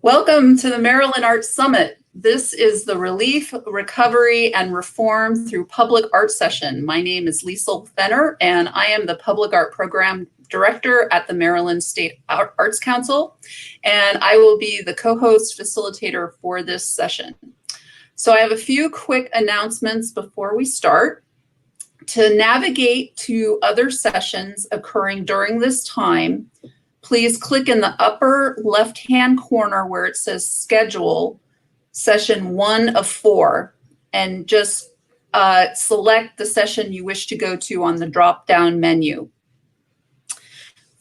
Welcome to the Maryland Arts Summit. This is the Relief, Recovery, and Reform through Public Art session. My name is Liesl Fenner, and I am the Public Art Program Director at the Maryland State Arts Council, and I will be the co-host facilitator for this session. So I have a few quick announcements before we start. To navigate to other sessions occurring during this time, please click in the upper left-hand corner where it says Schedule Session 1 of 4, and just select the session you wish to go to on the drop-down menu.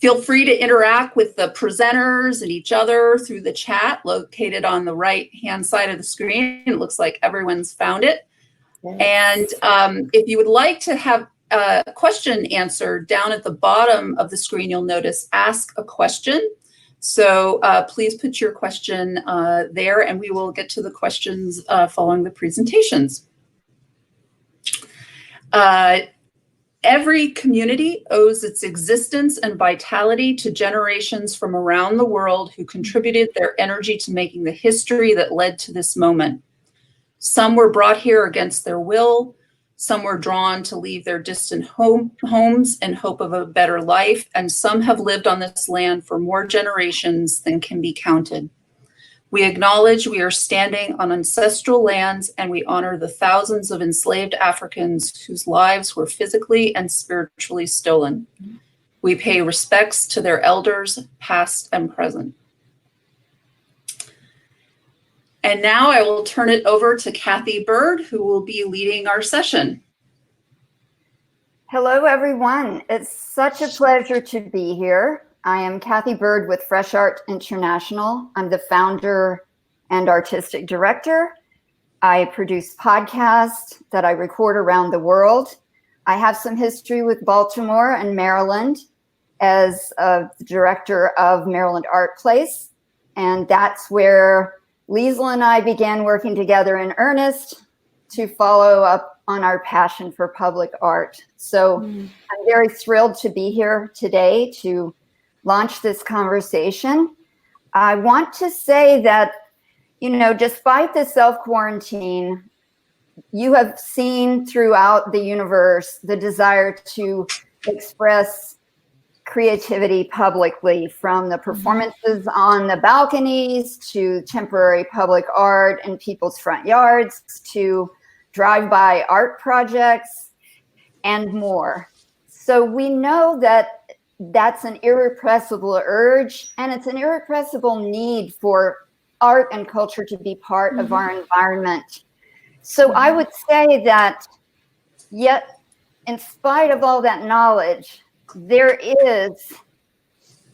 Feel free to interact with the presenters and each other through the chat located on the right-hand side of the screen. It looks like everyone's found it. Yes. And if you would like to have a question answered, down at the bottom of the screen, you'll notice Ask a Question. So please put your question there, and we will get to the questions following the presentations. Every community owes its existence and vitality to generations from around the world who contributed their energy to making the history that led to this moment. Some were brought here against their will. Some were drawn to leave their distant homes in hope of a better life, and some have lived on this land for more generations than can be counted. We acknowledge we are standing on ancestral lands, and we honor the thousands of enslaved Africans whose lives were physically and spiritually stolen. We pay respects to their elders, past and present. And now I will turn it over to Kathy Bird, who will be leading our session. Hello, everyone. It's such a pleasure to be here. I am Kathy Bird with Fresh Art International. I'm the founder and artistic director. I produce podcasts that I record around the world. I have some history with Baltimore and Maryland as the director of Maryland Art Place. And that's where Liesl and I began working together in earnest to follow up on our passion for public art. So I'm very thrilled to be here today to launch this conversation. I want to say that, you know, despite the self-quarantine, you have seen throughout the universe the desire to express creativity publicly, from the performances on the balconies to temporary public art in people's front yards to drive-by art projects and more. So we know that that's an irrepressible urge, and it's an irrepressible need for art and culture to be part of our environment. So I would say that yet, in spite of all that knowledge, there is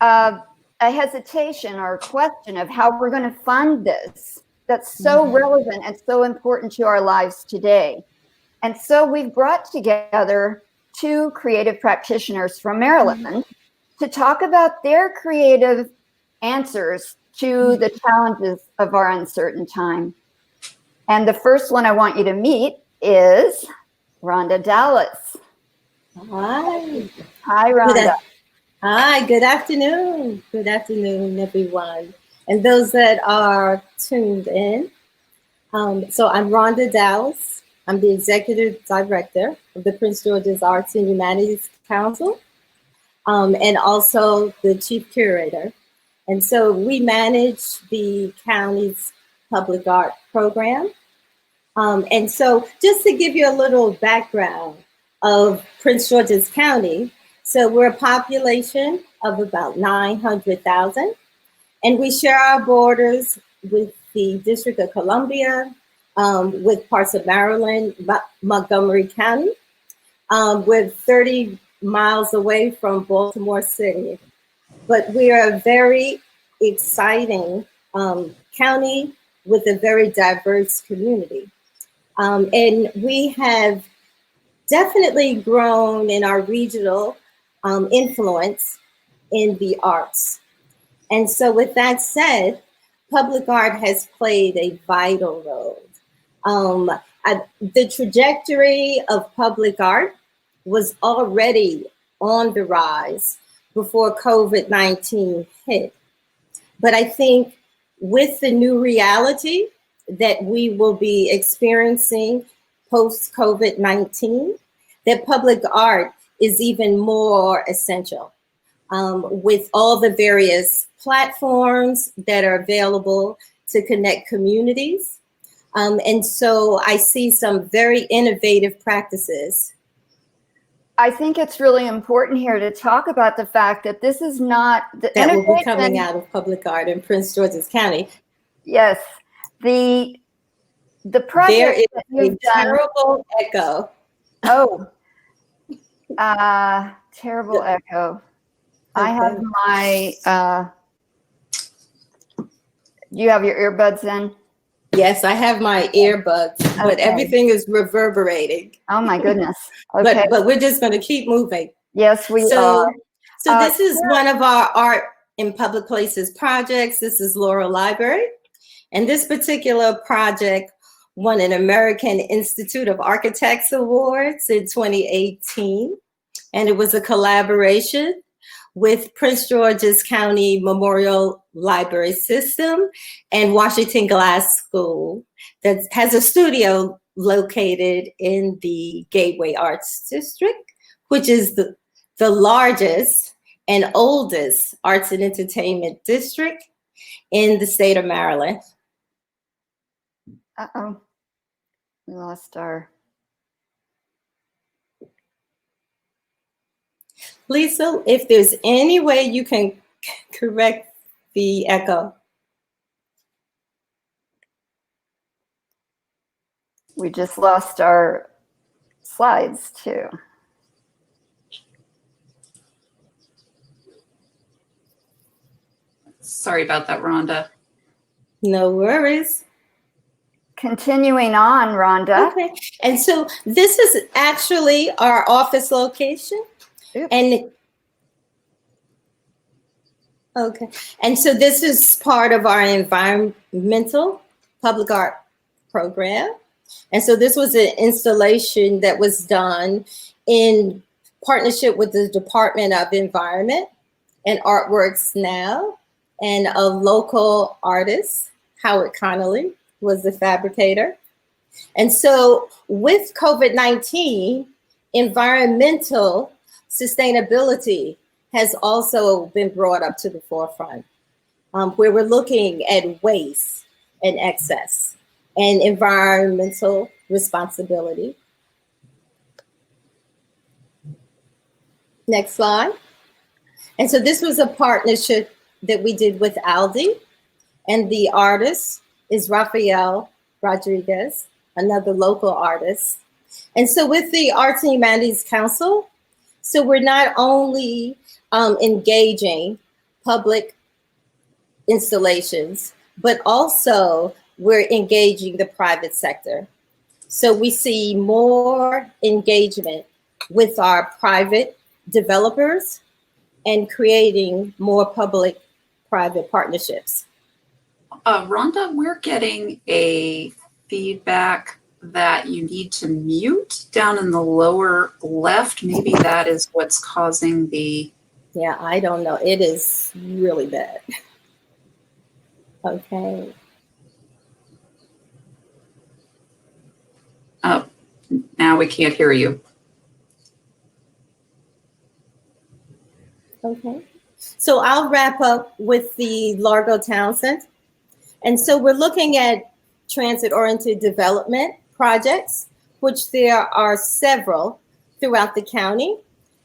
a hesitation or a question of how we're going to fund this that's so relevant and so important to our lives today. And so we've brought together two creative practitioners from Maryland to talk about their creative answers to the challenges of our uncertain time. And the first one I want you to meet is Rhonda Dallas. Hi. Hi, Rhonda. Hi, good afternoon. Good afternoon, everyone. And those that are tuned in. So I'm Rhonda Dallas. I'm the Executive Director of the Prince George's Arts and Humanities Council, and also the Chief Curator. And so we manage the county's public art program. And so just to give you a little background of Prince George's County. So we're a population of about 900,000, and we share our borders with the District of Columbia, with parts of Maryland, Montgomery County. We're 30 miles away from Baltimore City, but we are a very exciting county with a very diverse community. And we have definitely grown in our regional influence in the arts. And so with that said, public art has played a vital role. The trajectory of public art was already on the rise before COVID-19 hit. But I think with the new reality that we will be experiencing post-COVID-19, that public art is even more essential. With all the various platforms that are available to connect communities. And so I see some very innovative practices. I think it's really important here to talk about the fact that this is not the that will be coming out of public art in Prince George's County. Yes, the project there is that you've a terrible echo. Oh, terrible echo. I have Okay. my, you have your earbuds in? Yes, I have my earbuds, but Okay. everything is reverberating. Oh my goodness. Okay. But we're just going to keep moving. Yes, we So, are. so this is one of our Art in Public Places projects. This is Laurel Library. And this particular project won an American Institute of Architects Awards in 2018. And it was a collaboration with Prince George's County Memorial Library System and Washington Glass School that has a studio located in the Gateway Arts District, which is the largest and oldest arts and entertainment district in the state of Maryland. Uh-oh. We lost our... Lisa, if there's any way you can correct the echo. We just lost our slides too. Sorry about that, Rhonda. No worries. Continuing on, Rhonda. Okay, and so this is actually our office location. Oops. And okay, and so this is part of our environmental public art program. And so this was an installation that was done in partnership with the Department of Environment and Artworks Now, and a local artist, Howard Connolly, was the fabricator. And so with COVID-19, environmental sustainability has also been brought up to the forefront, where we're looking at waste and excess and environmental responsibility. Next slide. And so this was a partnership that we did with Aldi, and the artist is Rafael Rodriguez, another local artist. And so with the Arts and Humanities Council, so we're not only engaging public installations, but also we're engaging the private sector. So we see more engagement with our private developers and creating more public-private partnerships. Rhonda, we're getting a feedback that you need to mute down in the lower left. Maybe that is what's causing the... Yeah, I don't know. It is really bad. Okay. Oh, now we can't hear you. Okay. So I'll wrap up with the Largo Townsend. And so we're looking at transit-oriented development projects, which there are several throughout the county.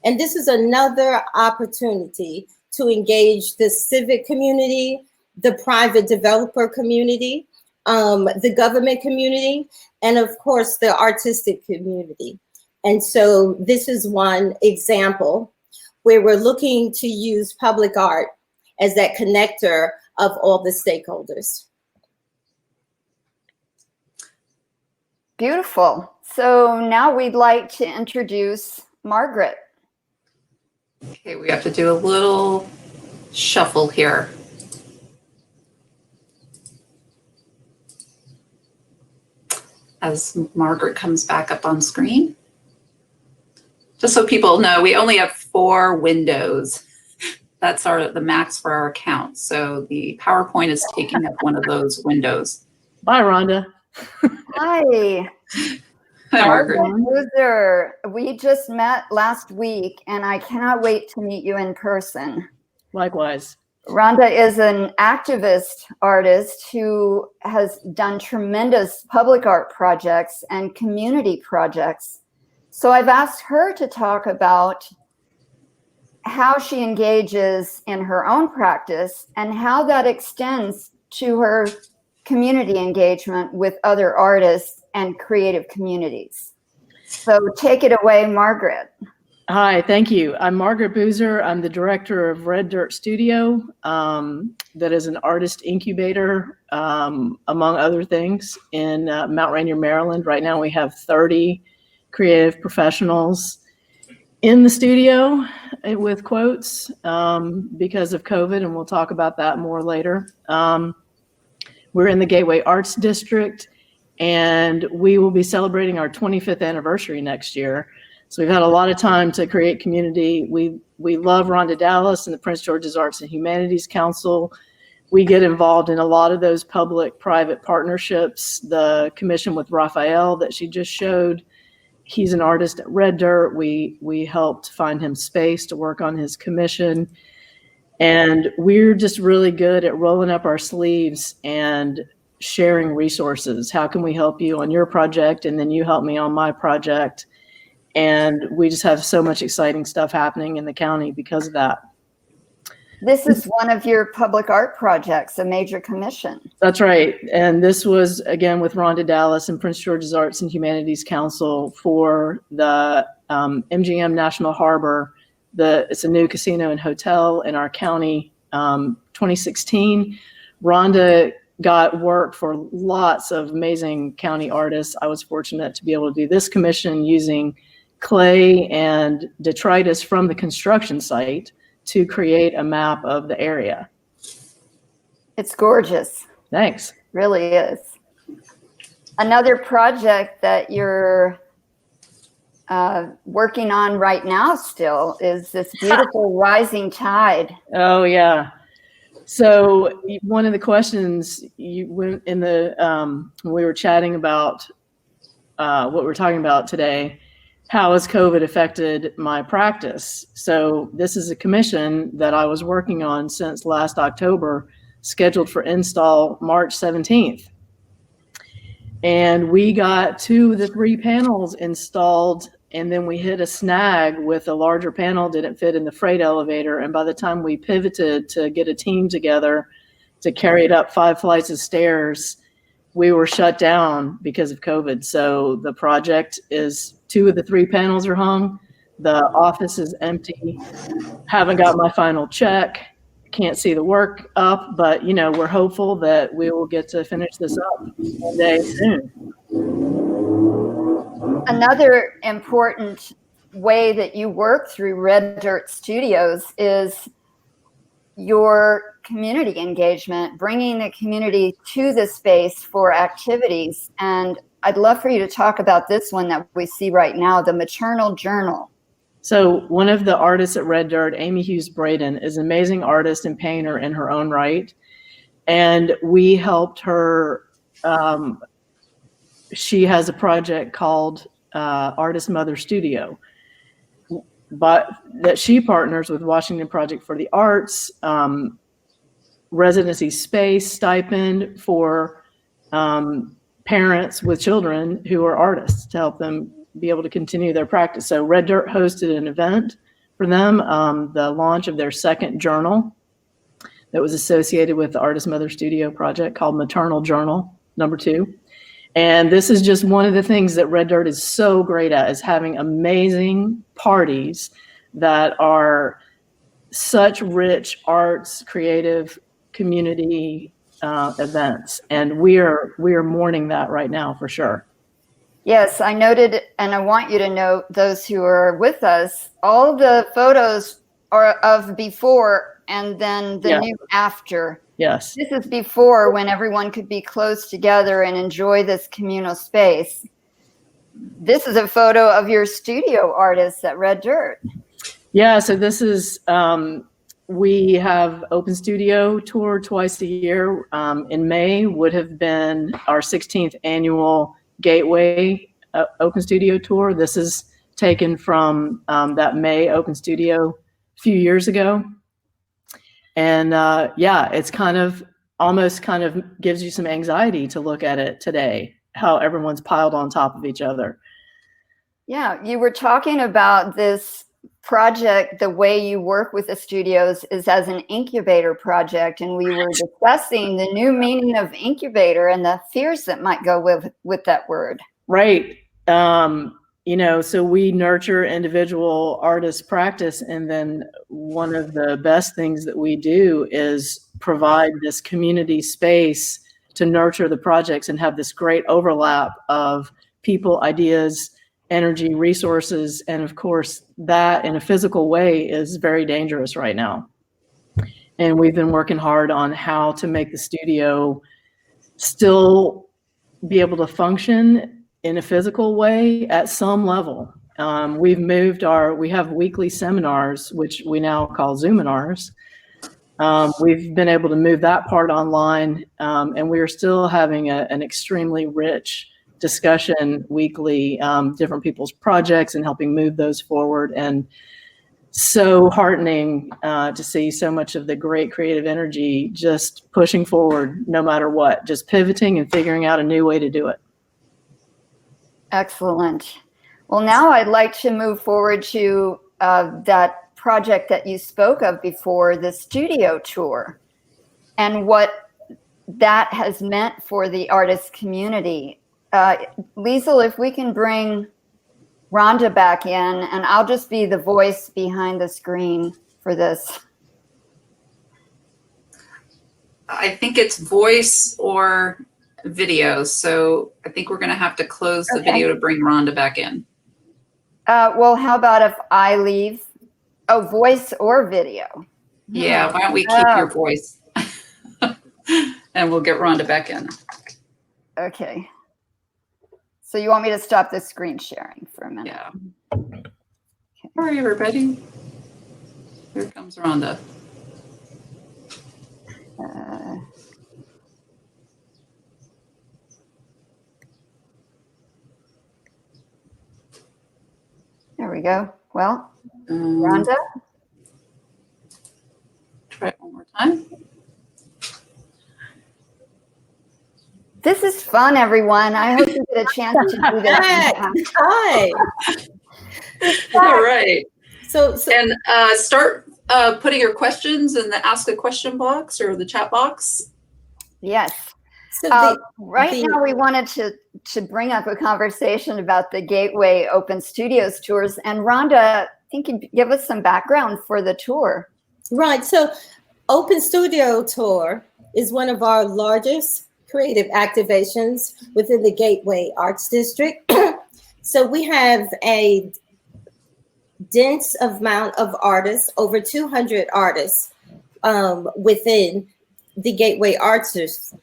And this is another opportunity to engage the civic community, the private developer community, the government community, and of course, the artistic community. And so this is one example where we're looking to use public art as that connector of all the stakeholders. Beautiful. So now we'd like to introduce Margaret. Okay, we have to do a little shuffle here. As Margaret comes back up on screen. Just so people know, we only have 4 windows. That's the max for our account. So the PowerPoint is taking up one of those windows. Bye, Rhonda. Hi. Hi, Margaret. Loser. We just met last week, and I cannot wait to meet you in person. Likewise. Rhonda is an activist artist who has done tremendous public art projects and community projects. So I've asked her to talk about how she engages in her own practice and how that extends to her community engagement with other artists and creative communities. So take it away, Margaret. Hi, thank you. I'm Margaret Boozer. I'm the director of Red Dirt Studio, that is an artist incubator, among other things, in Mount Rainier, Maryland. Right now we have 30 creative professionals in the studio, with quotes, because of COVID, and we'll talk about that more later. We're in the Gateway Arts District, and we will be celebrating our 25th anniversary next year. So we've had a lot of time to create community. We love Rhonda Dallas and the Prince George's Arts and Humanities Council. We get involved in a lot of those public-private partnerships. The commission with Raphael that she just showed, he's an artist at Red Dirt. We helped find him space to work on his commission. And we're just really good at rolling up our sleeves and sharing resources. How can we help you on your project? And then you help me on my project. And we just have so much exciting stuff happening in the county because of that. This is one of your public art projects, a major commission. That's right. And this was, again, with Rhonda Dallas and Prince George's Arts and Humanities Council for the MGM National Harbor. It's a new casino and hotel in our county, 2016. Rhonda got work for lots of amazing county artists. I was fortunate to be able to do this commission using clay and detritus from the construction site to create a map of the area. It's gorgeous. Thanks. Really is. Another project that you're working on right now still is this beautiful rising tide. Oh yeah. So one of the questions you went in the when we were chatting about what we're talking about today, how has COVID affected my practice? So this is a commission that I was working on since last October, scheduled for install March 17th. And we got 2 of the 3 panels installed, and then we hit a snag with a larger panel, didn't fit in the freight elevator. And by the time we pivoted to get a team together to carry it up 5 flights of stairs, we were shut down because of COVID. So the project is 2 of the 3 panels are hung. The office is empty. Haven't got my final check. Can't see the work up, but we're hopeful that we will get to finish this up one day soon. Another important way that you work through Red Dirt Studios is your community engagement, bringing the community to the space for activities. And I'd love for you to talk about this one that we see right now, the Maternal Journal. So one of the artists at Red Dirt, Amy Hughes Braden, is an amazing artist and painter in her own right. And we helped her. She has a project called Artist Mother Studio, but that she partners with Washington Project for the Arts, residency space stipend for parents with children who are artists to help them be able to continue their practice. So Red Dirt hosted an event for them, the launch of their second journal that was associated with the Artist Mother Studio project called Maternal Journal #2. And this is just one of the things that Red Dirt is so great at, is having amazing parties that are such rich arts, creative community events. And we are mourning that right now for sure. Yes, I noted, and I want you to note, those who are with us, all the photos are of before and then the new after. Yes. This is before, when everyone could be close together and enjoy this communal space. This is a photo of your studio artists at Red Dirt. Yeah, so this is We have Open Studio Tour twice a year. In May would have been our 16th annual Gateway Open Studio Tour. This is taken from that May Open Studio a few years ago. And yeah, it's almost gives you some anxiety to look at it today, how everyone's piled on top of each other. Yeah, you were talking about this project, the way you work with the studios is as an incubator project, and we were discussing the new meaning of incubator and the fears that might go with that word. Right. You know, so we nurture individual artist practice, and then one of the best things that we do is provide this community space to nurture the projects and have this great overlap of people, ideas, energy, resources, and of course that in a physical way is very dangerous right now. And we've been working hard on how to make the studio still be able to function in a physical way at some level. We have weekly seminars, which we now call Zoominars. We've been able to move that part online, and we are still having an extremely rich discussion weekly, different people's projects and helping move those forward. And so heartening to see so much of the great creative energy just pushing forward no matter what, just pivoting and figuring out a new way to do it. Excellent. Well, now I'd like to move forward to that project that you spoke of before, the studio tour, and what that has meant for the artist community. Liesl, if we can bring Rhonda back in, and I'll just be the voice behind the screen for this. I think it's voice or video. So I think we're going to have to close the video to bring Rhonda back in. Well, how about if I leave? Oh, voice or video? Yeah, why don't we keep your voice? And we'll get Rhonda back in. Okay. So you want me to stop the screen sharing for a minute? Yeah. Okay. All right, everybody. Here comes Rhonda. There we go. Well, Rhonda? Try it one more time. This is fun, everyone. I hope you get a chance to do this. Hi. All right. So and start putting your questions in the ask a question box or the chat box. Yes. So now we wanted to bring up a conversation about the Gateway Open Studios tours. And Rhonda, I think you'd give us some background for the tour. Right. So Open Studio Tour is one of our largest creative activations within the Gateway Arts District. So we have a dense amount of artists, over 200 artists within the Gateway Arts District.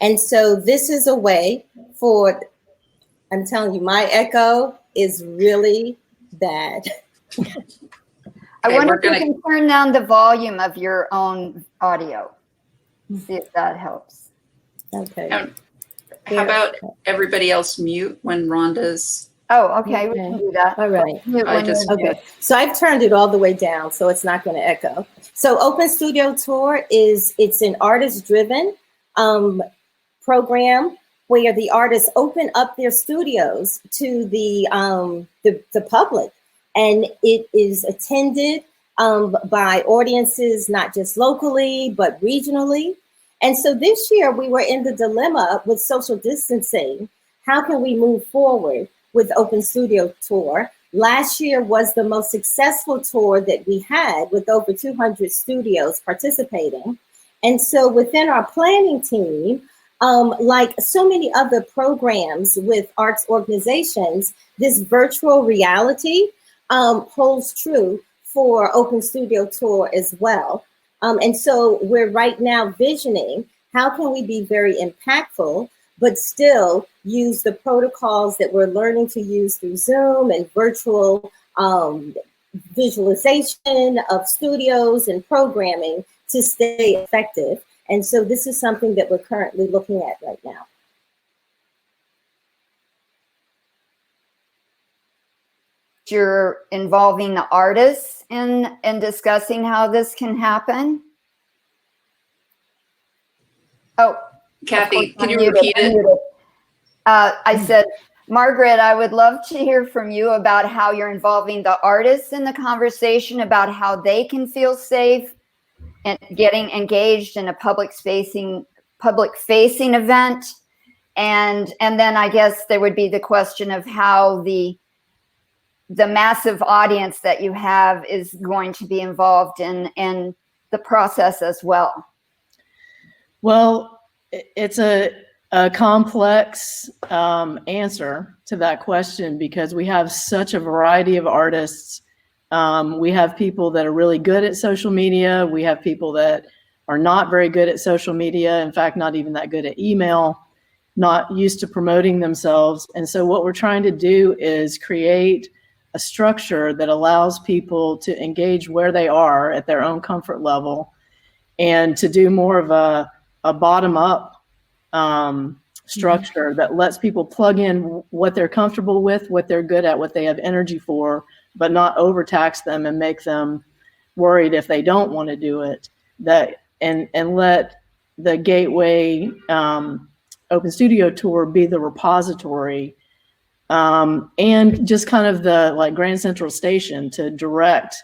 And so this is a way for, I'm telling you, my echo is really bad. I wonder if you can turn down the volume of your own audio. See if that helps. Okay. How about everybody else mute when Rhonda's? Oh, okay. We can do that. All right. Okay. So I've turned it all the way down, so it's not going to echo. So Open Studio Tour it's an artist-driven program where the artists open up their studios to the public, and it is attended by audiences not just locally but regionally. And so this year we were in the dilemma with social distancing. How can we move forward with Open Studio Tour? Last year was the most successful tour that we had, with over 200 studios participating. And so within our planning team, like so many other programs with arts organizations, this virtual reality holds true for Open Studio Tour as well. And so we're right now visioning how can we be very impactful, but still use the protocols that we're learning to use through Zoom and virtual visualization of studios and programming to stay effective. And so this is something that we're currently looking at right now. You're involving the artists in discussing how this can happen? Oh, Kathy, can you unmuted, repeat it? unmuted. I said, Margaret, I would love to hear from you about how you're involving the artists in the conversation about how they can feel safe and getting engaged in a public-facing event. And then I guess there would be the question of how the massive audience that you have is going to be involved in the process as well. Well, it's a complex answer to that question because we have such a variety of artists. We have people that are really good at social media. We have people that are not very good at social media. In fact, not even that good at email, not used to promoting themselves. And so what we're trying to do is create a structure that allows people to engage where they are at their own comfort level and to do more of a bottom-up structure that lets people plug in what they're comfortable with, what they're good at, what they have energy for, but not overtax them and make them worried if they don't want to do it. And let the Gateway Open Studio Tour be the repository and just kind of the like Grand Central Station to direct.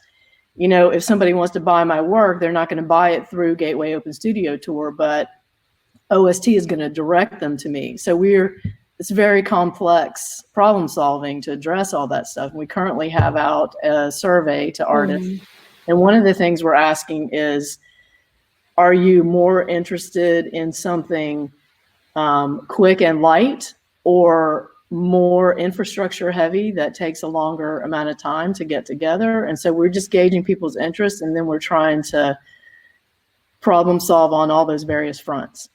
You know, if somebody wants to buy my work, they're not going to buy it through Gateway Open Studio Tour, but OST is going to direct them to me. So it's very complex problem solving to address all that stuff. We currently have out a survey to artists. And one of the things we're asking is, are you more interested in something quick and light or more infrastructure heavy that takes a longer amount of time to get together? And so we're just gauging people's interests, and then we're trying to problem solve on all those various fronts.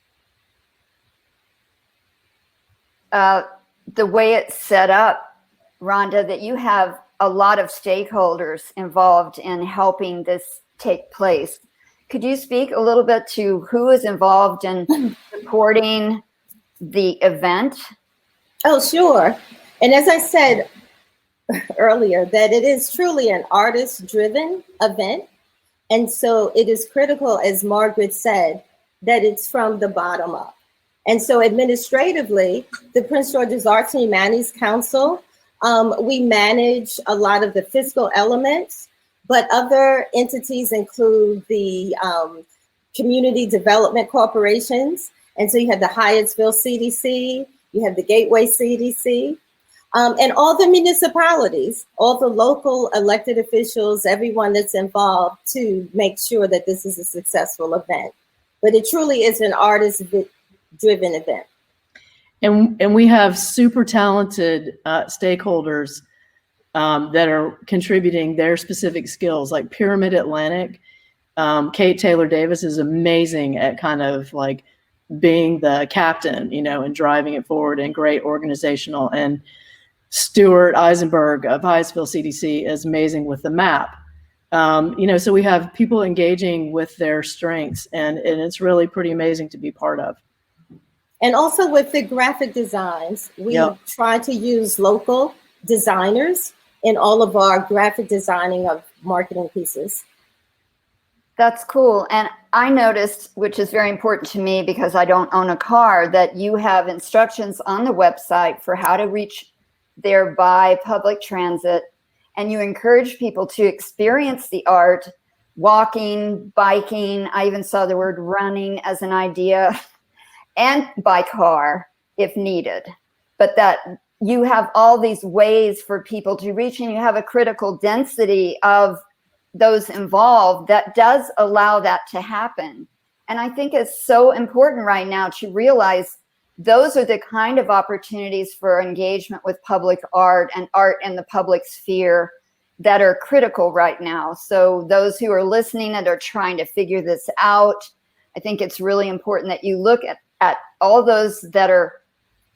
The way it's set up, Rhonda, that you have a lot of stakeholders involved in helping this take place. Could you speak a little bit to who is involved in supporting the event? Oh, sure. And as I said earlier, that it is truly an artist-driven event. And so it is critical, as Margaret said, that it's from the bottom up. And so administratively, the Prince George's Arts and Humanities Council, we manage a lot of the fiscal elements, but other entities include the community development corporations. And so you have the Hyattsville CDC, you have the Gateway CDC, and all the municipalities, all the local elected officials, everyone that's involved to make sure that this is a successful event. But it truly is an artist-driven event. And we have super talented stakeholders that are contributing their specific skills, like Pyramid Atlantic. Kate Taylor Davis is amazing at kind of like being the captain, you know, and driving it forward, and great organizational. And Stuart Eisenberg of Hyattsville CDC is amazing with the map. You know, so we have people engaging with their strengths, and it's really pretty amazing to be part of. And also with the graphic designs, we try to use local designers in all of our graphic designing of marketing pieces. That's cool. And I noticed, which is very important to me because I don't own a car, that you have instructions on the website for how to reach there by public transit. And you encourage people to experience the art, walking, biking. I even saw the word running as an idea, and by car if needed. But that you have all these ways for people to reach, and you have a critical density of those involved that does allow that to happen. And I think it's so important right now to realize those are the kind of opportunities for engagement with public art and art in the public sphere that are critical right now. So those who are listening and are trying to figure this out, I think it's really important that you look at all those that are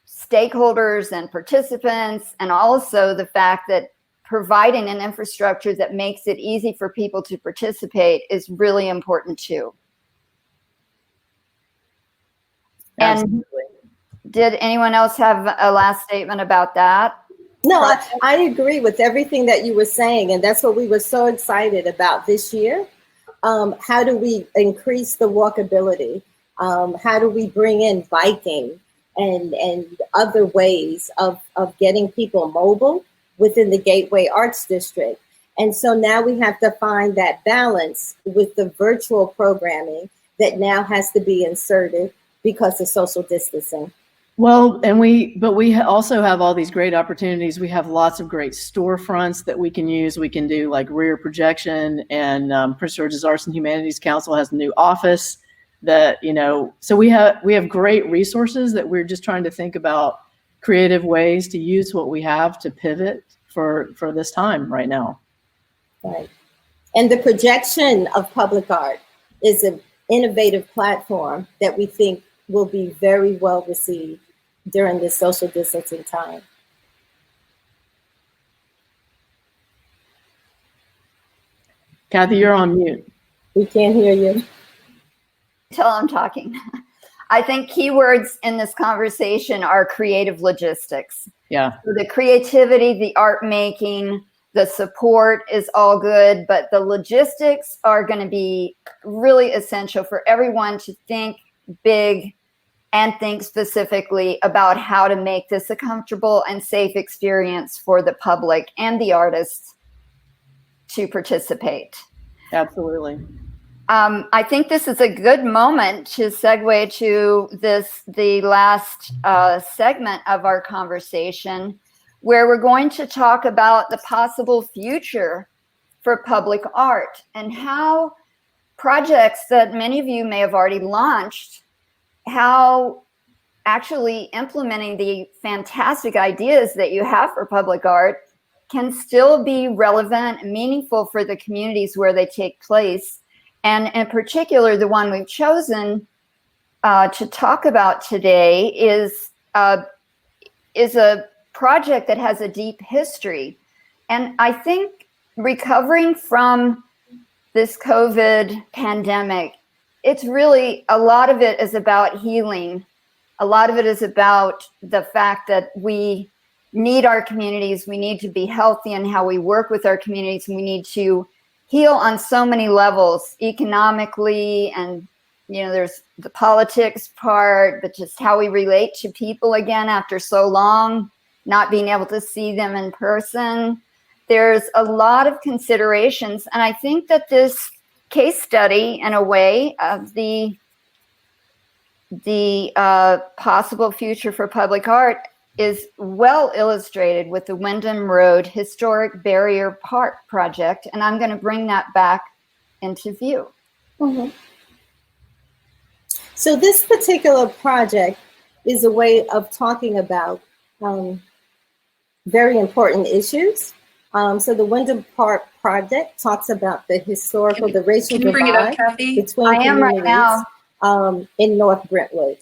stakeholders and participants, and also the fact that providing an infrastructure that makes it easy for people to participate is really important too. Absolutely. And did anyone else have a last statement about that? No, I agree with everything that you were saying, and that's what we were so excited about this year. How do we increase the walkability? How do we bring in biking and other ways of getting people mobile within the Gateway Arts District? And so now we have to find that balance with the virtual programming that now has to be inserted because of social distancing. Well, and we also have all these great opportunities. We have lots of great storefronts that we can use. We can do like rear projection, and Prince George's Arts and Humanities Council has a new office that, so we have great resources that we're just trying to think about creative ways to use what we have to pivot for this time right now. Right. And the projection of public art is an innovative platform that we think will be very well received during this social distancing time. Kathy, you're on mute. We can't hear you. Till I'm talking. I think keywords in this conversation are creative logistics. Yeah. So the creativity, the art making, the support is all good, but the logistics are going to be really essential for everyone to think big and think specifically about how to make this a comfortable and safe experience for the public and the artists to participate. Absolutely. I think this is a good moment to segue to the last segment of our conversation, where we're going to talk about the possible future for public art and how projects that many of you may have already launched, how actually implementing the fantastic ideas that you have for public art can still be relevant and meaningful for the communities where they take place. And in particular, the one we've chosen to talk about today is a project that has a deep history. And I think recovering from this COVID pandemic, it's really, a lot of it is about healing. A lot of it is about the fact that we need our communities. We need to be healthy in how we work with our communities. And we need to heal on so many levels, economically, and there's the politics part, but just how we relate to people again after so long, not being able to see them in person. There's a lot of considerations, and I think that this case study, in a way, of the possible future for public art is well illustrated with the Wyndham Road Historic Barrier Park project, and I'm going to bring that back into view. Mm-hmm. So this particular project is a way of talking about very important issues. So the Wyndham Park project talks about the historical, the racial divide between communities right now. In North Brentwood.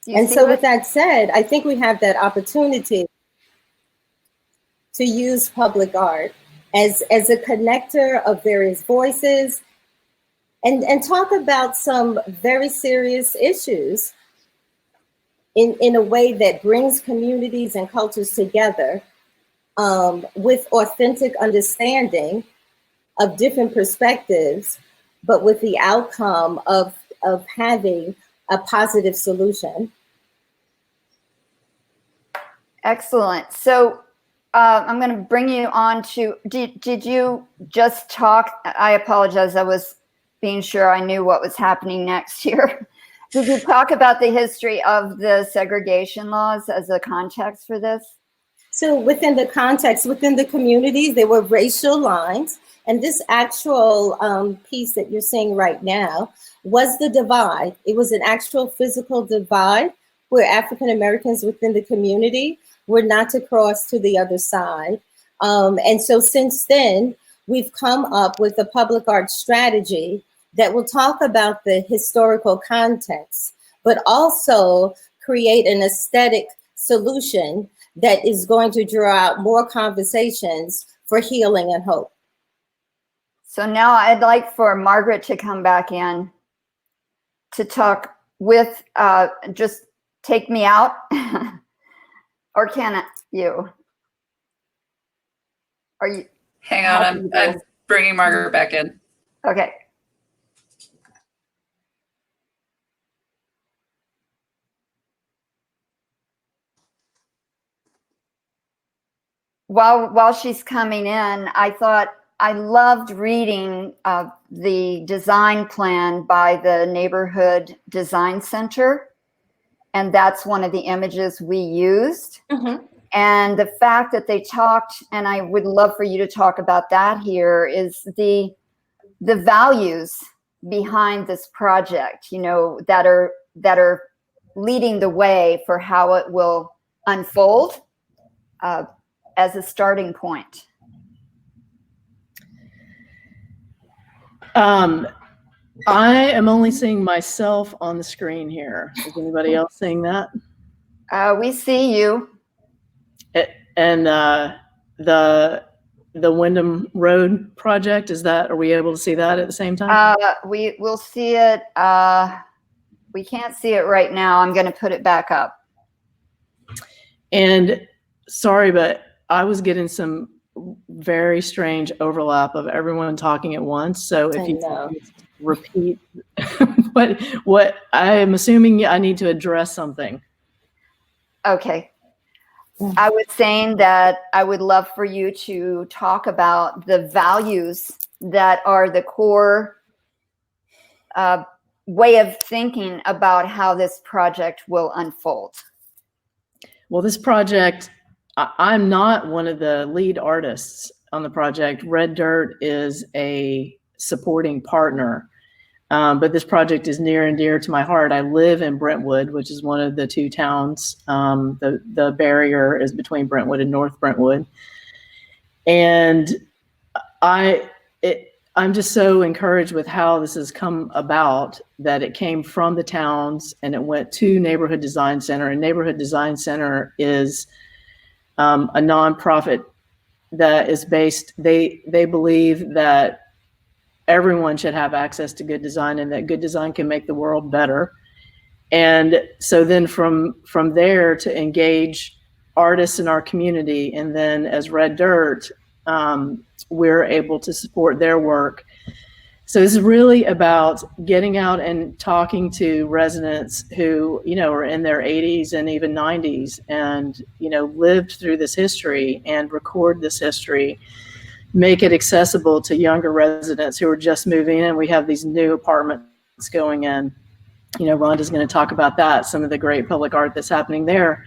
And so with that said, I think we have that opportunity to use public art as a connector of various voices and talk about some very serious issues in a way that brings communities and cultures together with authentic understanding of different perspectives, but with the outcome of having a positive solution. Excellent. So I'm going to bring you on to, did you just talk? I apologize. I was being sure I knew what was happening next here. Did you talk about the history of the segregation laws as a context for this? So within the context, within the communities, there were racial lines. And this actual piece that you're seeing right now was the divide. It was an actual physical divide where African Americans within the community were not to cross to the other side. And so since then, we've come up with a public art strategy that will talk about the historical context, but also create an aesthetic solution that is going to draw out more conversations for healing and hope. So now I'd like for Margaret to come back in to talk with, just take me out, or can you? Are you? Hang on, I'm bringing Margaret back in. Okay. While she's coming in, I thought I loved reading the design plan by the Neighborhood Design Center. And that's one of the images we used. Mm-hmm. And the fact that they talked, and I would love for you to talk about that here, is the values behind this project, you know, that are leading the way for how it will unfold as a starting point. I am only seeing myself on the screen here. Is anybody else seeing that? We see you. And the Wyndham Road project, are we able to see that at the same time? We'll see it. We can't see it right now. I'm going to put it back up. And sorry, but I was getting some very strange overlap of everyone talking at once. So if you repeat what I am assuming I need to address something. Okay. I was saying that I would love for you to talk about the values that are the core way of thinking about how this project will unfold. Well, this project, I'm not one of the lead artists on the project. Red Dirt is a supporting partner, but this project is near and dear to my heart. I live in Brentwood, which is one of the two towns. The barrier is between Brentwood and North Brentwood. And I'm just so encouraged with how this has come about, that it came from the towns and it went to Neighborhood Design Center. And Neighborhood Design Center is a nonprofit that is based, they believe that everyone should have access to good design and that good design can make the world better. And so then from there to engage artists in our community, and then as Red Dirt, we're able to support their work. So this is really about getting out and talking to residents who, you know, are in their 80s and even 90s and, you know, lived through this history, and record this history, make it accessible to younger residents who are just moving in. We have these new apartments going in. You know, Rhonda's going to talk about that, some of the great public art that's happening there.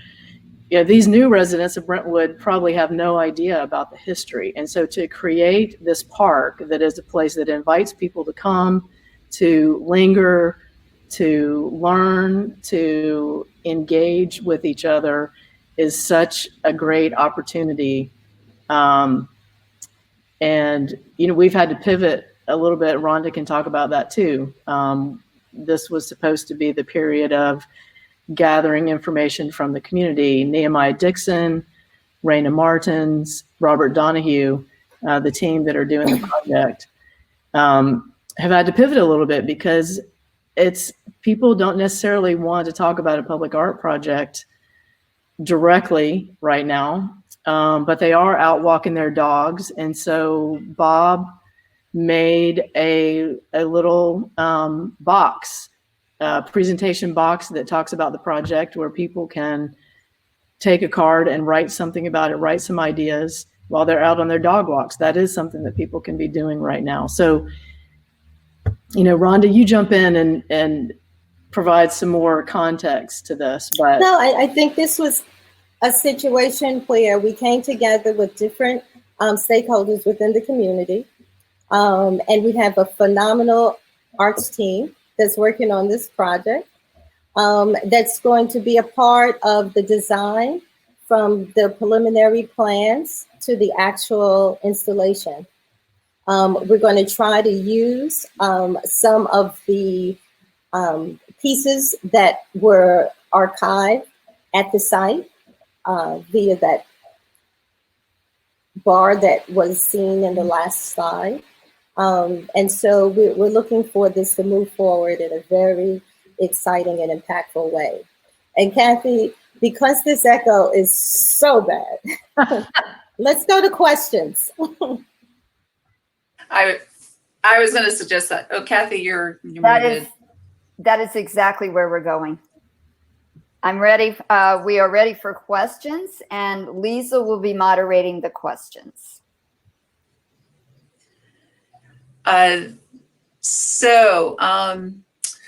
You know, these new residents of Brentwood probably have no idea about the history. And so to create this park that is a place that invites people to come, to linger, to learn, to engage with each other is such a great opportunity. And, you know, we've had to pivot a little bit. Rhonda can talk about that too. This was supposed to be the period of gathering information from the community. Nehemiah Dixon, Raina Martins, Robert Donahue, the team that are doing the project, have had to pivot a little bit because people don't necessarily want to talk about a public art project directly right now, but they are out walking their dogs. And so Bob made a little box, presentation box that talks about the project, where people can take a card and write something about it, write some ideas while they're out on their dog walks. That is something that people can be doing right now. So, you know, Rhonda, you jump in and provide some more context to this. But no, I think this was a situation where we came together with different stakeholders within the community. And we have a phenomenal arts team that's working on this project, that's going to be a part of the design from the preliminary plans to the actual installation. We're going to try to use some of the pieces that were archived at the site via that bar that was seen in the last slide. And so we're looking for this to move forward in a very exciting and impactful way. And Kathy, because this echo is so bad, let's go to questions. I was going to suggest that. Oh, Kathy, you're muted. That is exactly where we're going. I'm ready. We are ready for questions, and Lisa will be moderating the questions.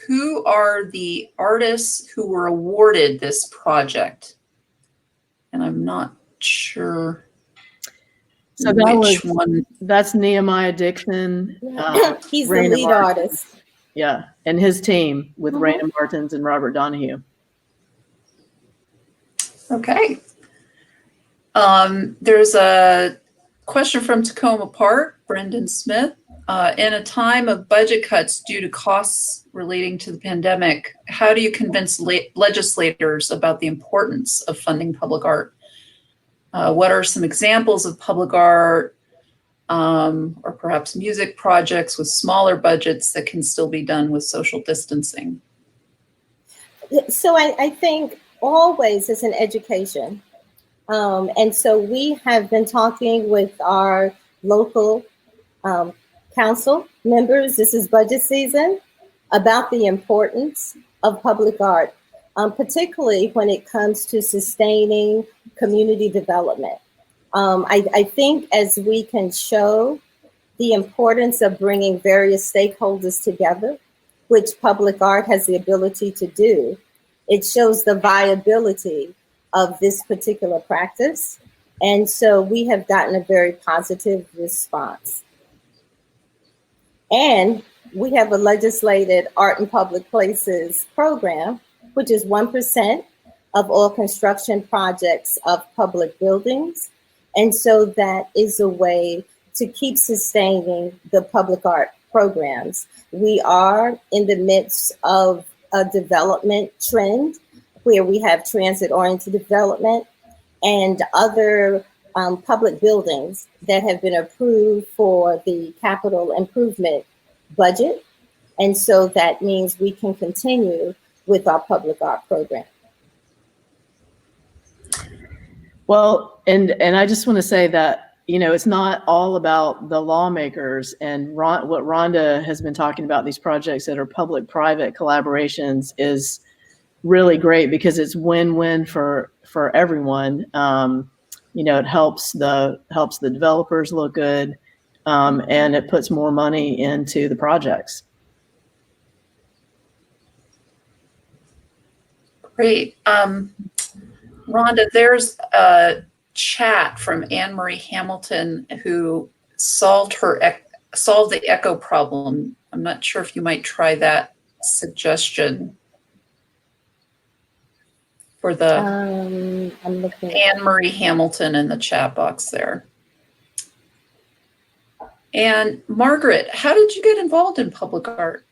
Who are the artists who were awarded this project? And I'm not sure. So that's Nehemiah Dixon. He's the Raina lead Martins. artist. Yeah, and his team with Raina Martins and Robert Donahue. Okay. There's a question from Tacoma Park, Brendan Smith. In a time of budget cuts due to costs relating to the pandemic, how do you convince legislators about the importance of funding public art? What are some examples of public art or perhaps music projects with smaller budgets that can still be done with social distancing? So I think always it's an education. And so we have been talking with our local council members, this is budget season, about the importance of public art, particularly when it comes to sustaining community development. I think as we can show the importance of bringing various stakeholders together, which public art has the ability to do, it shows the viability of this particular practice. And so we have gotten a very positive response. And we have a legislated art in public places program, which is 1% of all construction projects of public buildings. And so that is a way to keep sustaining the public art programs. We are in the midst of a development trend where we have transit-oriented development and other public buildings that have been approved for the capital improvement budget. And so that means we can continue with our public art program. Well, and I just want to say that, you know, it's not all about the lawmakers, and what Rhonda has been talking about, these projects that are public-private collaborations, is really great because it's win-win for everyone. You know, it helps the developers look good, and it puts more money into the projects. Great. Rhonda, there's a chat from Anne Marie Hamilton who solved the echo problem. I'm not sure if you might try that suggestion for the I'm looking. Anne Marie Hamilton in the chat box there. And Margaret, how did you get involved in public art?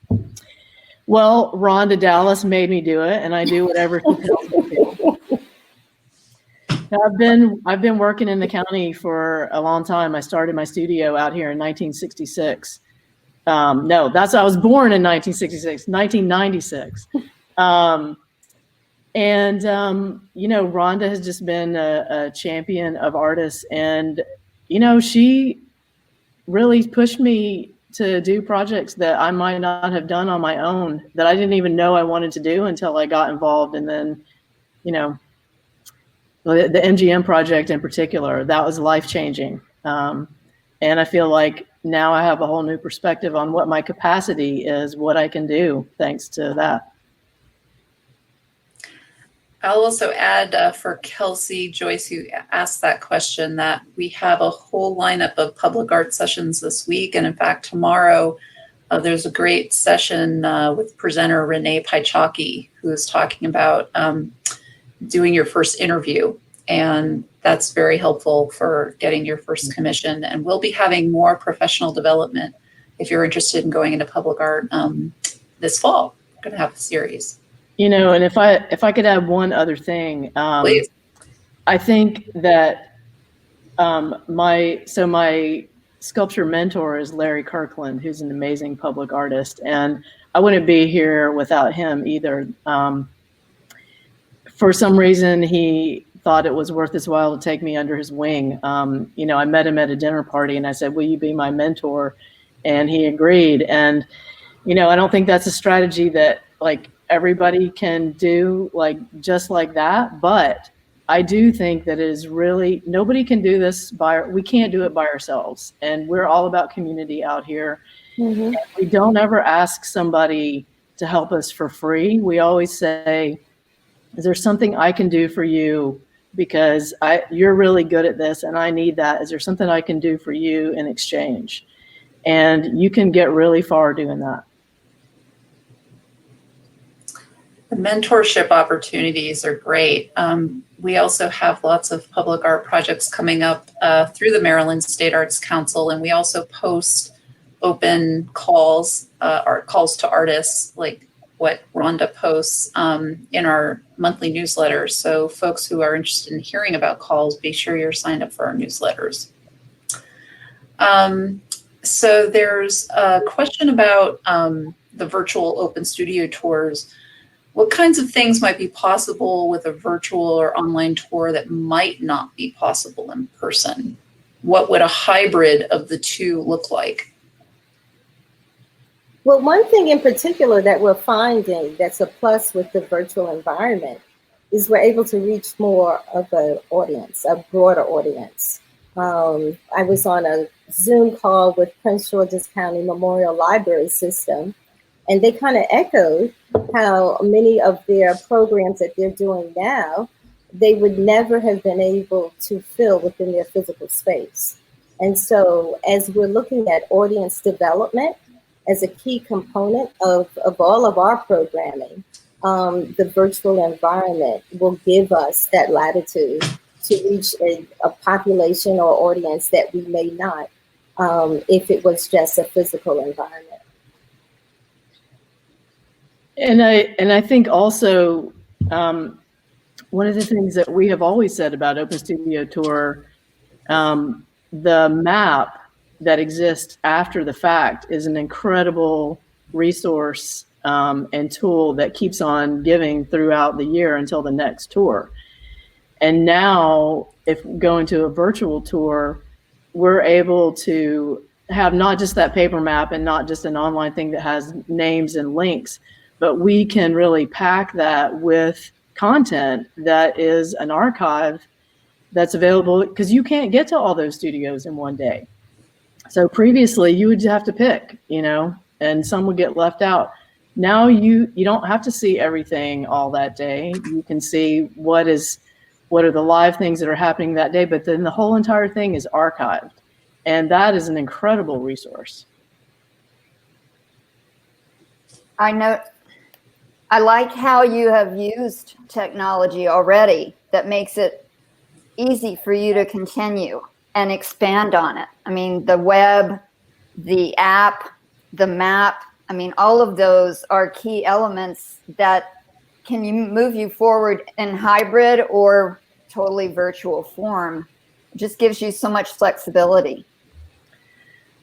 Well, Rhonda Dallas made me do it, and I do whatever she tells me to. I've been working in the county for a long time. I started my studio out here in 1966. No, I was born in 1966, 1996. You know, Rhonda has just been a champion of artists, and, you know, she really pushed me to do projects that I might not have done on my own, that I didn't even know I wanted to do until I got involved. And then, you know, the MGM project in particular, that was life-changing. And I feel like now I have a whole new perspective on what my capacity is, what I can do thanks to that. I'll also add for Kelsey Joyce, who asked that question, that we have a whole lineup of public art sessions this week. And in fact, tomorrow, there's a great session with presenter Renee Paichaki, who is talking about doing your first interview. And that's very helpful for getting your first commission. And we'll be having more professional development if you're interested in going into public art this fall. We're going to have a series. You know, and if I could add one other thing, please. I think that my sculpture mentor is Larry Kirkland, who's an amazing public artist, and I wouldn't be here without him either. For some reason, he thought it was worth his while to take me under his wing. You know, I met him at a dinner party and I said, will you be my mentor? And he agreed. And, you know, I don't think that's a strategy that like everybody can do like just like that. But I do think that it is really, nobody can do this we can't do it by ourselves. And we're all about community out here. Mm-hmm. We don't ever ask somebody to help us for free. We always say, is there something I can do for you because you're really good at this and I need that? Is there something I can do for you in exchange? And you can get really far doing that. The mentorship opportunities are great. We also have lots of public art projects coming up through the Maryland State Arts Council, and we also post open calls, art calls to artists, like what Rhonda posts in our monthly newsletter. So folks who are interested in hearing about calls, be sure you're signed up for our newsletters. So there's a question about the virtual open studio tours. What kinds of things might be possible with a virtual or online tour that might not be possible in person? What would a hybrid of the two look like? Well, one thing in particular that we're finding that's a plus with the virtual environment is we're able to reach more of an audience, a broader audience. I was on a Zoom call with Prince George's County Memorial Library System, and they kind of echoed how many of their programs that they're doing now, they would never have been able to fill within their physical space. And so as we're looking at audience development as a key component of all of our programming, the virtual environment will give us that latitude to reach a population or audience that we may not if it was just a physical environment. And I think also one of the things that we have always said about Open Studio Tour, the map that exists after the fact is an incredible resource and tool that keeps on giving throughout the year until the next tour. And now, if going to a virtual tour, we're able to have not just that paper map and not just an online thing that has names and links, but we can really pack that with content that is an archive that's available, because you can't get to all those studios in one day. So previously you would have to pick, you know, and some would get left out. Now you don't have to see everything all that day. You can see what are the live things that are happening that day, but then the whole entire thing is archived. And that is an incredible resource. I like how you have used technology already that makes it easy for you to continue and expand on it. I mean, the web, the app, the map, I mean, all of those are key elements that can move you forward in hybrid or totally virtual form. It just gives you so much flexibility.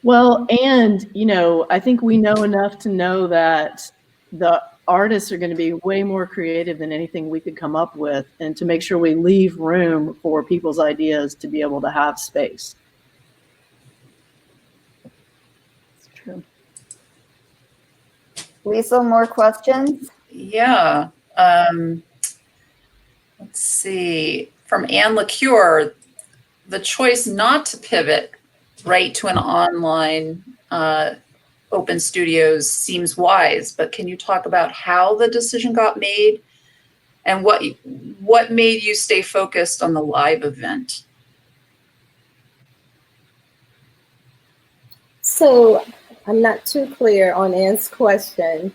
Well, and, you know, I think we know enough to know that the artists are going to be way more creative than anything we could come up with, and to make sure we leave room for people's ideas to be able to have space. That's true. Lisa, more questions? Yeah. Let's see. From Anne LaCure, the choice not to pivot right to an online open studios seems wise, but can you talk about how the decision got made and what made you stay focused on the live event? So I'm not too clear on Anne's question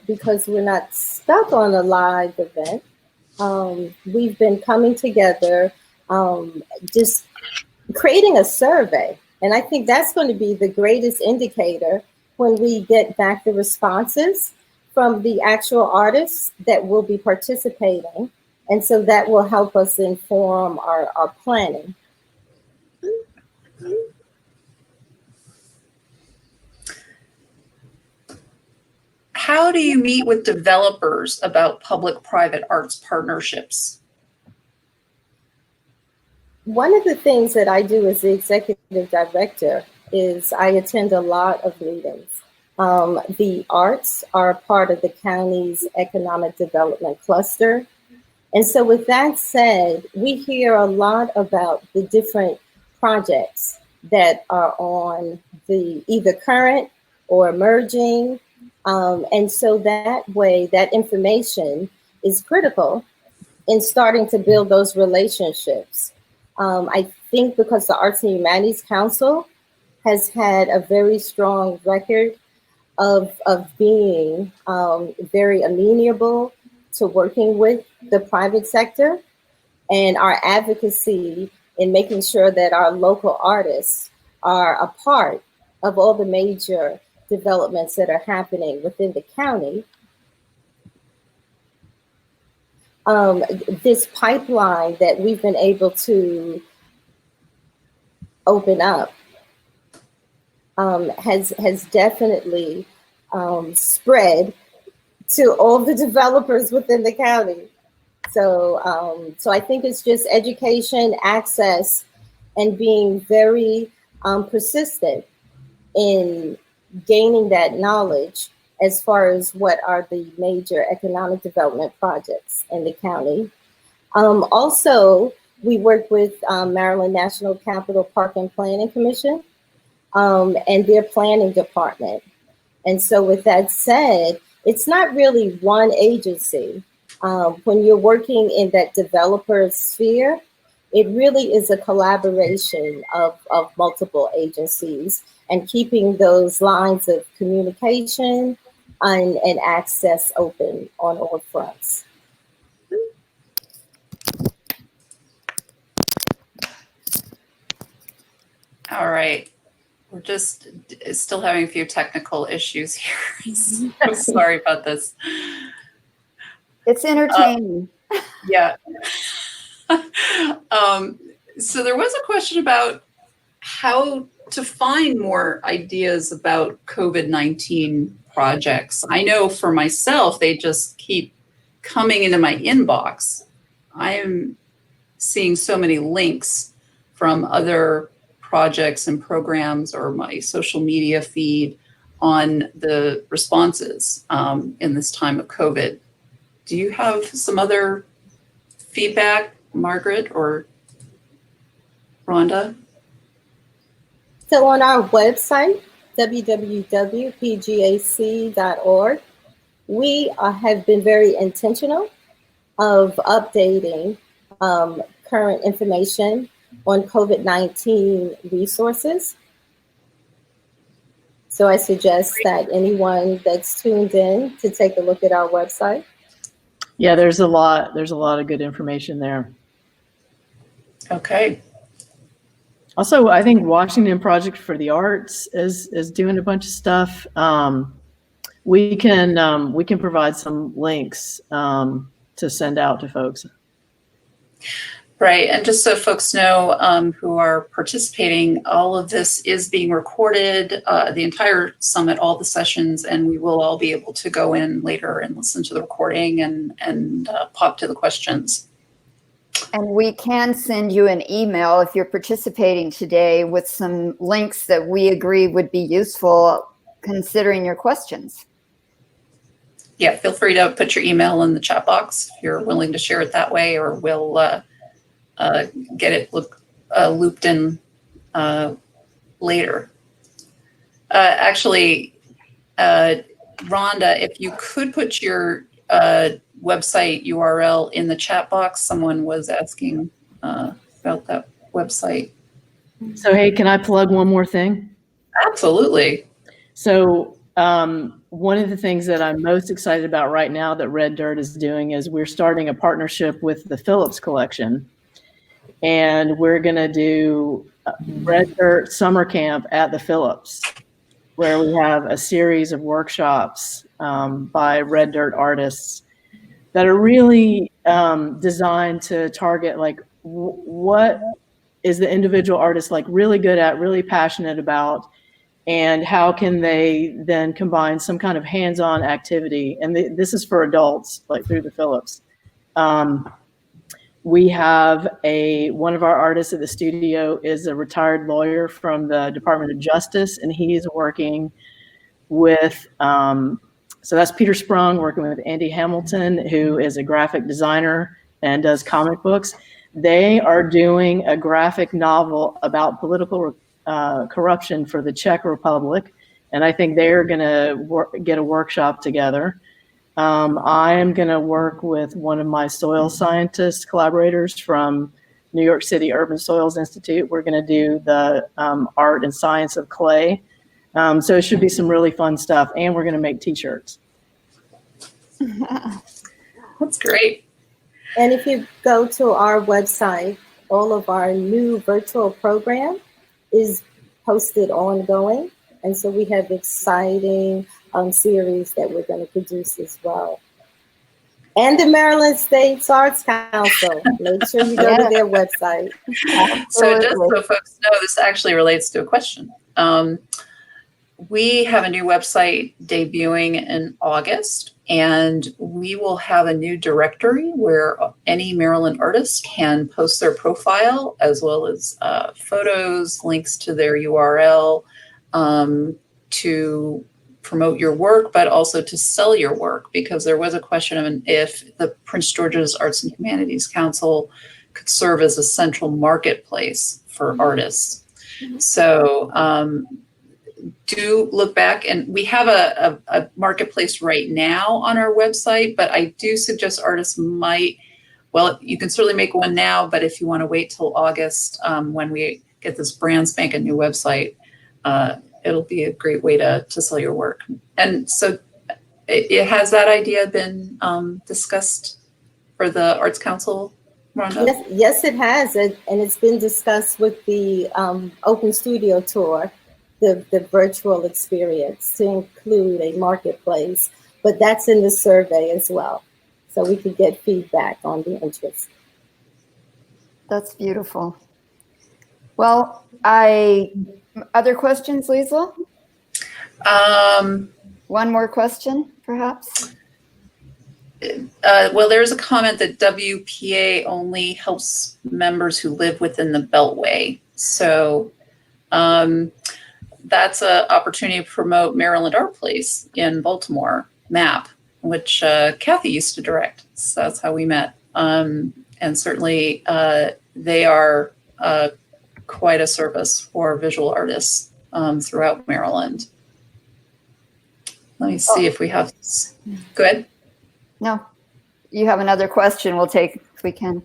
because we're not stuck on a live event. We've been coming together, just creating a survey. And I think that's going to be the greatest indicator when we get back the responses from the actual artists that will be participating And so that will help us inform our planning. How do you meet with developers about public-private arts partnerships? One of the things that I do as the executive director is I attend a lot of meetings. The arts are part of the county's economic development cluster. And so with that said, we hear a lot about the different projects that are on the either current or emerging. And so that way, that information is critical in starting to build those relationships. I think because the Arts and Humanities Council has had a very strong record of being very amenable to working with the private sector, and our advocacy in making sure that our local artists are a part of all the major developments that are happening within the county. This pipeline that we've been able to open up has definitely spread to all the developers within the county. So, so I think it's just education, access, and being very persistent in gaining that knowledge as far as what are the major economic development projects in the county. Also, we work with Maryland National Capital Park and Planning Commission and their planning department. And so with that said, it's not really one agency. When you're working in that developer sphere, it really is a collaboration of multiple agencies and keeping those lines of communication and access open on all fronts. All right. We're just still having a few technical issues here. So sorry about this. It's entertaining. Yeah. So there was a question about how to find more ideas about COVID-19 projects. I know for myself, they just keep coming into my inbox. I am seeing so many links from other projects and programs or my social media feed on the responses in this time of COVID. Do you have some other feedback, Margaret or Rhonda? So on our website, www.pgac.org, we have been very intentional of updating current information on COVID-19 resources. So I suggest that anyone that's tuned in to take a look at our website. Yeah, there's a lot of good information there. Okay. Also, I think Washington Project for the Arts is doing a bunch of stuff. We can provide some links to send out to folks. Right, and just so folks know who are participating, all of this is being recorded, the entire summit, all the sessions, and we will all be able to go in later and listen to the recording and pop to the questions. And we can send you an email if you're participating today with some links that we agree would be useful considering your questions. Yeah, feel free to put your email in the chat box if you're willing to share it that way, or we'll get it looped in later. Actually, Rhonda, if you could put your website URL in the chat box. Someone was asking about that website. So, hey, can I plug one more thing? Absolutely. So one of the things that I'm most excited about right now that Red Dirt is doing is we're starting a partnership with the Phillips Collection. And we're going to do Red Dirt Summer Camp at the Phillips, where we have a series of workshops by Red Dirt artists that are really designed to target like what is the individual artist like really good at, really passionate about, and how can they then combine some kind of hands-on activity. And this is for adults, like through the Phillips. We have one of our artists at the studio is a retired lawyer from the Department of Justice, and he's working with, so that's Peter Sprung working with Andy Hamilton, who is a graphic designer and does comic books. They are doing a graphic novel about political corruption for the Czech Republic, and I think they're going to get a workshop together. I am going to work with one of my soil scientist collaborators from New York City Urban Soils Institute. We're going to do the art and science of clay. So it should be some really fun stuff, and we're going to make t-shirts. That's great. And if you go to our website, all of our new virtual program is posted ongoing. And so we have exciting series that we're going to produce as well. And the Maryland State Arts Council. Make sure you go to their website. So just so folks know, this actually relates to a question. We have a new website debuting in August, and we will have a new directory where any Maryland artist can post their profile as well as photos, links to their URL to promote your work, but also to sell your work, because there was a question of if the Prince George's Arts and Humanities Council could serve as a central marketplace for artists. So do look back, and we have a marketplace right now on our website, but I do suggest artists might, well, you can certainly make one now, but if you want to wait till August, when we get this brand spanking new website, it'll be a great way to sell your work. And so it has that idea been discussed for the Arts Council, Rhonda? Yes, it has. And it's been discussed with the Open Studio Tour, the virtual experience, to include a marketplace. But that's in the survey as well. So we could get feedback on the interest. That's beautiful. Well, other questions, Liesl? One more question, perhaps? Well, there's a comment that WPA only helps members who live within the Beltway. So that's an opportunity to promote Maryland Art Place in Baltimore, MAP, which Kathy used to direct. So that's how we met. And certainly they are quite a service for visual artists throughout Maryland. Let me see if we have, go ahead. No, you have another question we'll take if we can.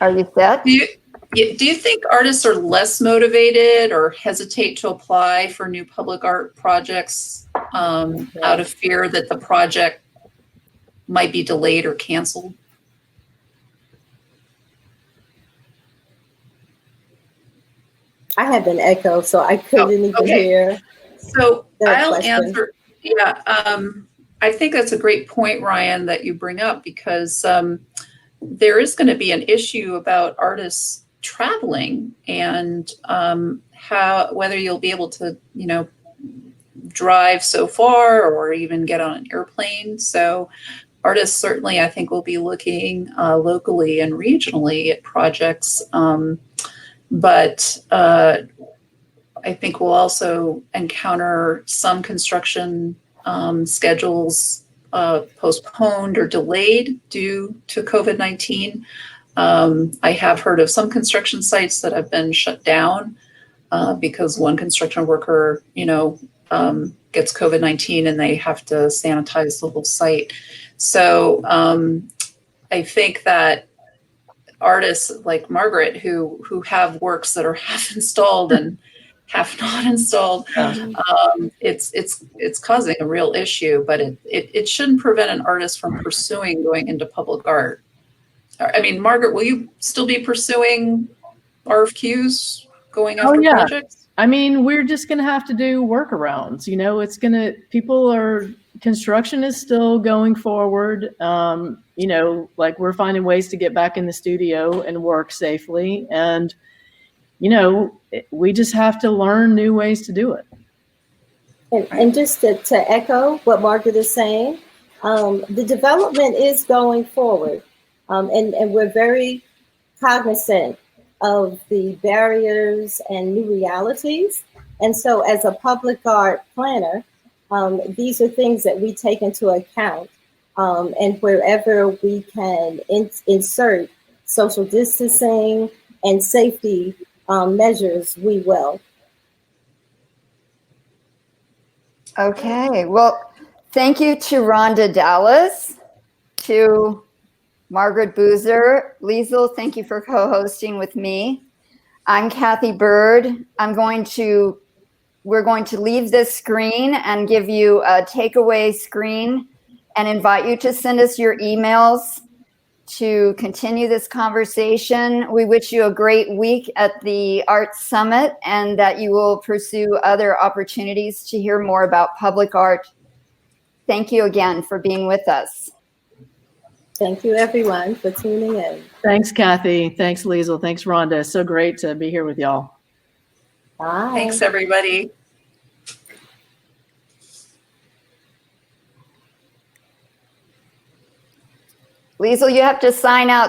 Are you set? Do you think artists are less motivated or hesitate to apply for new public art projects out of fear that the project might be delayed or canceled? I have an echo, so I couldn't even hear. So I'll question. answer. Yeah, I think that's a great point, Ryan, that you bring up, because there is going to be an issue about artists traveling and whether you'll be able to, drive so far or even get on an airplane. So artists certainly, I think, will be looking locally and regionally at projects. But I think we'll also encounter some construction schedules postponed or delayed due to COVID-19. I have heard of some construction sites that have been shut down because one construction worker, gets COVID-19 and they have to sanitize the whole site. So I think that artists like Margaret who have works that are half installed and half not installed, it's causing a real issue, but it shouldn't prevent an artist from pursuing going into public art. I mean, Margaret, will you still be pursuing RFQs going after projects? I mean, we're just going to have to do workarounds. People are construction is still going forward. You know, like we're finding ways to get back in the studio and work safely. And, you know, we just have to learn new ways to do it. And just to echo what Margaret is saying, the development is going forward. And we're very cognizant of the barriers and new realities. And so as a public art planner, these are things that we take into account. And wherever we can insert social distancing and safety measures, we will. Okay, well, thank you to Rhonda Dallas, to Margaret Boozer. Liesl, thank you for co-hosting with me. I'm Kathy Bird. We're going to leave this screen and give you a takeaway screen and invite you to send us your emails to continue this conversation. We wish you a great week at the Arts Summit and that you will pursue other opportunities to hear more about public art. Thank you again for being with us. Thank you, everyone, for tuning in. Thanks, Kathy. Thanks, Liesl. Thanks, Rhonda. So great to be here with y'all. Bye. Thanks, everybody. Liesl, you have to sign out